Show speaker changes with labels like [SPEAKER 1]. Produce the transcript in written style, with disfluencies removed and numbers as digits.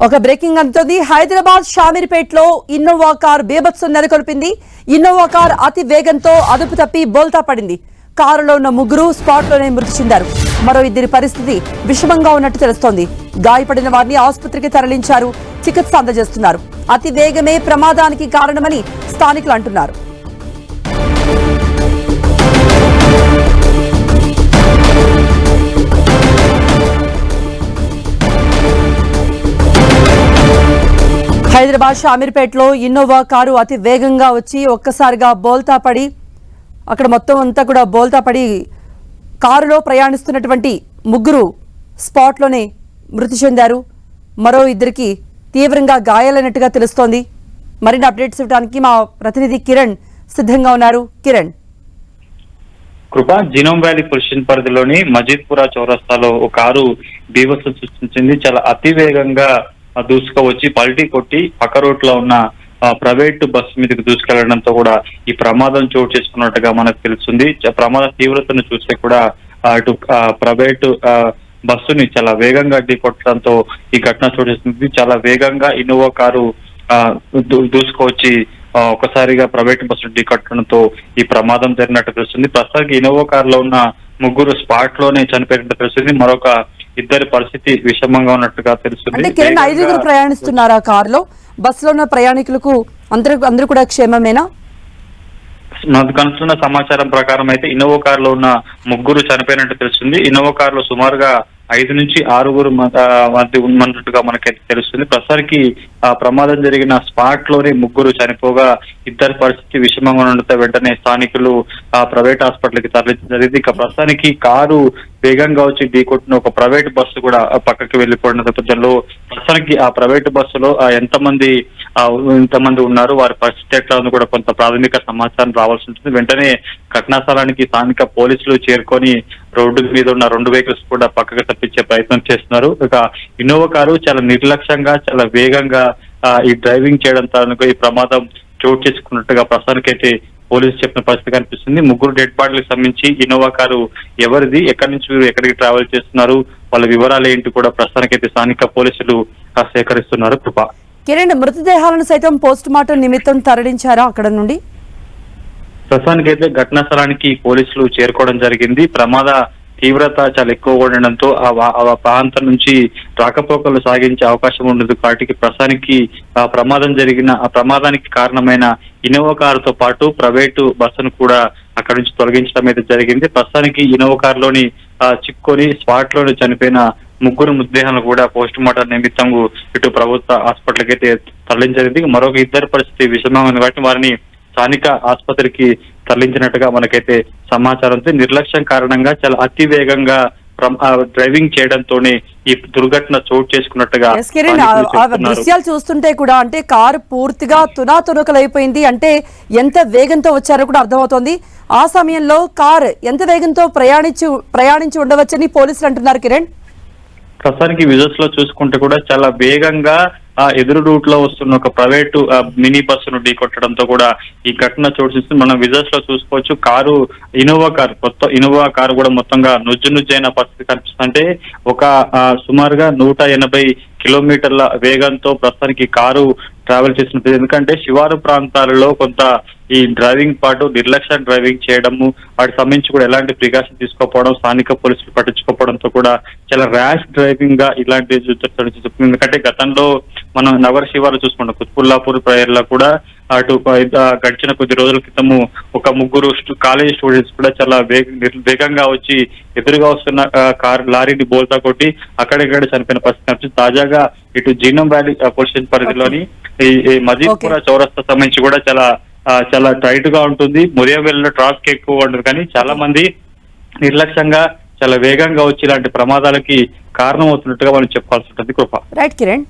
[SPEAKER 1] ఒక బ్రేకింగ్ అందుతోంది. Hyderabad షామీర్పేటలో Innova car బీభత్సం నెలకొల్పింది. ఇన్నోవా కార్ అతి వేగంతో అదుపు తప్పి బోల్తా పడింది. కారులో ఉన్న ముగ్గురు స్పాట్లోనే మృతి చెందారు. మరో ఇద్దరి పరిస్థితి విషమంగా ఉన్నట్టు తెలుస్తోంది. గాయపడిన వారిని ఆసుపత్రికి తరలించారు, చికిత్స అందజేస్తున్నారు. అతి వేగమే ప్రమాదానికి కారణమని స్థానికులు అంటున్నారు. హైదరాబాద్ షామీర్పేటలో ఇన్నోవా కారు అతి వేగంగా వచ్చి ఒక్కసారిగా బోల్తా పడి అక్కడ మొత్తం అంతా కూడా బోల్తా పడి కారులో ప్రయాణిస్తున్నటువంటి ముగ్గురు స్పాట్లోనే మృతి చెందారు. మరో ఇద్దరికి తీవ్రంగా గాయాలైనట్టుగా తెలుస్తోంది. మరిన్ని అప్డేట్స్ ఇవ్వడానికి మా ప్రతినిధి కిరణ్ సిద్ధంగా ఉన్నారు. కిరణ్,
[SPEAKER 2] కృప, జినోమ్ వ్యాలీ పొల్యూషన్ పరిధిలోని మజీద్పురా చౌరస్తాలో ఒక కారు బీభత్సం సృష్టించింది. చాలా అతి వేగంగా దూసుకువచ్చి పల్టీ కొట్టి పక్క రోడ్ లో ఉన్న ప్రైవేట్ బస్సు మీదకి దూసుకెళ్లడంతో కూడా ఈ ప్రమాదం చోటు చేసుకున్నట్టుగా మనకు తెలుస్తుంది. ప్రమాద తీవ్రతను చూస్తే కూడా అటు ప్రైవేట్ బస్సుని చాలా వేగంగా ఢీకొట్టడంతో ఈ ఘటన చోటు చేసుకుంది. చాలా వేగంగా ఇన్నోవా కారు దూసుకువచ్చి ఒకసారిగా ప్రైవేట్ బస్సు ఢీకొట్టడంతో ఈ ప్రమాదం జరిగినట్టు తెలుస్తుంది. ప్రస్తుతానికి ఇన్నోవా కారులో ఉన్న ముగ్గురు స్పాట్ లోనే చనిపోయినట్టు తెలుస్తుంది. మరొక ఇద్దరి పరిస్థితి విషమంగా ఉన్నట్టుగా తెలుస్తుంది.
[SPEAKER 1] అంటే కిరణ్, ఐదుగురు ప్రయాణిస్తున్నారా కారులో? బస్సులో ఉన్న ప్రయాణికులకు అందరూ కూడా క్షేమమేనా?
[SPEAKER 2] నాకు కనుస్తున్న సమాచారం ప్రకారం అయితే ఇన్నోవా కారులో ఉన్న ముగ్గురు చనిపోయినట్టు తెలుస్తుంది. ఇన్నోవా కారులో సుమారుగా 5 నుంచి 6 మంది ఉన్నట్టుగా మనకైతే తెలుస్తుంది. ప్రస్తుతానికి ఆ ప్రమాదం జరిగిన స్పాట్ లోనే ముగ్గురు చనిపోగా ఇద్దరి పరిస్థితి విషమంగా ఉండటంతో వెంటనే స్థానికులు ఆ ప్రైవేట్ హాస్పిటల్కి తరలించడం జరిగింది. ఇక ప్రస్తుతానికి కారు వేగంగా వచ్చి ఢీకొట్టిన ఒక ప్రైవేట్ బస్సు కూడా పక్కకి వెళ్లిపోయిన నేపథ్యంలో ప్రస్తుతానికి ఆ ప్రైవేట్ బస్సులో ఎంతమంది ఉన్నారు, వారి పరిస్థితి ఎట్లా ఉంది కూడా కొంత ప్రాథమిక సమాచారం రావాల్సి ఉంటుంది. వెంటనే ఘటనా స్థలానికి స్థానిక పోలీసులు చేరుకొని రోడ్డు మీద ఉన్న 2 వెహికల్స్ కూడా పక్కకు తప్పించే ప్రయత్నం చేస్తున్నారు. ఇక ఇన్నోవా కారు చాలా నిర్లక్ష్యంగా చాలా వేగంగా ఈ డ్రైవింగ్ చేయడంతో ఈ ప్రమాదం చోటు చేసుకున్నట్టుగా ప్రస్తుతానికైతే పోలీసులు చెప్పిన పరిస్థితి కనిపిస్తుంది. ముగ్గురు డెడ్ బాడీలకు సంబంధించి ఇన్నోవా కారు ఎవరిది, ఎక్కడి నుంచి వీరు ఎక్కడికి ట్రావెల్ చేస్తున్నారు, వాళ్ళ వివరాలు ఏంటి కూడా ప్రస్తుతానికైతే స్థానిక పోలీసులు సేకరిస్తున్నారు. కృప,
[SPEAKER 1] కిరణ్, మృతదేహాలను సైతం పోస్ట్ మార్టం నిమిత్తం తరలించారా అక్కడ నుండి?
[SPEAKER 2] ప్రస్తుతానికైతే ఘటనా స్థలానికి పోలీసులు చేరుకోవడం జరిగింది. ప్రమాద తీవ్రత చాలా ఎక్కువగా ఉండడంతో ఆ ప్రాంతం నుంచి రాకపోకలు సాగించే అవకాశం ఉండదు. వాటికి ప్రస్తుతానికి ఆ ప్రమాదానికి కారణమైన ఇన్నోవా కారుతో పాటు ప్రైవేటు బస్సును కూడా అక్కడ నుంచి తొలగించడం అయితే జరిగింది. ప్రస్తుతానికి ఇన్నోవా కారులోని చిక్కుకొని స్పాట్ లోని చనిపోయిన ముగ్గురు మృతదేహాలను కూడా పోస్ట్ మార్టం నిమిత్తం ఇటు ప్రభుత్వ హాస్పిటల్కి అయితే తరలించలేదు. మరొక ఇద్దరి పరిస్థితి విషమంగా ఉంది కాబట్టి వారిని స్థానిక ఆసుపత్రికి తరలించినట్టుగా మనకైతే సమాచారంతో నిర్లక్ష్యం కారణంగా చాలా అతి వేగంగా డ్రైవింగ్ చేయడంతోనే ఈ దుర్ఘటన చోటు చేసుకున్నట్టుగా
[SPEAKER 1] దృశ్యాలు చూస్తుంటే కూడా అంటే కారు పూర్తిగా తునాతునకలైపోయింది. అంటే ఎంత వేగంతో వచ్చారో కూడా అర్థమవుతోంది. ఆ సమయంలో కార్ ఎంత వేగంతో ప్రయాణించి ఉండవచ్చని పోలీసులు అంటున్నారు. కిరణ్,
[SPEAKER 2] ప్రస్తుతానికి విజువల్స్ లో చూసుకుంటే కూడా చాలా వేగంగా ఎదురు రూట్ లో వస్తున్న ఒక ప్రైవేటు మినీ బస్సును ఢీకొట్టడంతో కూడా ఈ ఘటన చోటు చేసుకుని మనం విజువల్స్ లో చూసుకోవచ్చు. కొత్త ఇన్నోవా కారు కూడా మొత్తంగా నుజ్జైన పరిస్థితి కనిపిస్తుంది. అంటే ఒక సుమారుగా 180 కిలోమీటర్ల వేగంతో ప్రస్తుతానికి కారు ట్రావెల్ చేసినప్పుడు, ఎందుకంటే శివారు ప్రాంతాలలో కొంత ఈ డ్రైవింగ్ పాటు నిర్లక్ష్య డ్రైవింగ్ చేయడము, వాటికి సంబంధించి కూడా ఎలాంటి ప్రికాషన్ తీసుకోకపోవడం, స్థానిక పోలీసులు పట్టించుకోవడంతో కూడా చాలా ర్యాష్ డ్రైవింగ్ గా ఇలాంటి చెప్తుంది. ఎందుకంటే గతంలో మనం నగర శివారు చూసుకుంటాం, కుత్బుల్లాపూర్ ప్రయర్లో కూడా అటు గడిచిన కొద్ది రోజుల క్రితము ఒక ముగ్గురు కాలేజీ స్టూడెంట్స్ కూడా చాలా వేగంగా వచ్చి ఎదురుగా వస్తున్న లారీని బోల్తా కొట్టి అక్కడిక్కడ చనిపోయిన పరిస్థితి కనిపిస్తుంది. తాజాగా ఇటు జినోమ్ వ్యాలీ పొల్యూషన్ పరిధిలోని ఈ మజీద్పురా చౌరస్తా సంబంధించి కూడా చాలా టైట్ గా ఉంటుంది. మురియవెల్లిలో ట్రాఫిక్ ఎక్కువ ఉంటుంది, కానీ చాలా మంది నిర్లక్ష్యంగా చాలా వేగంగా వచ్చి ఇలాంటి ప్రమాదాలకి కారణం అవుతున్నట్టుగా మనం చెప్పాల్సి ఉంటుంది. కృప,
[SPEAKER 1] రైట్ కిరణ్.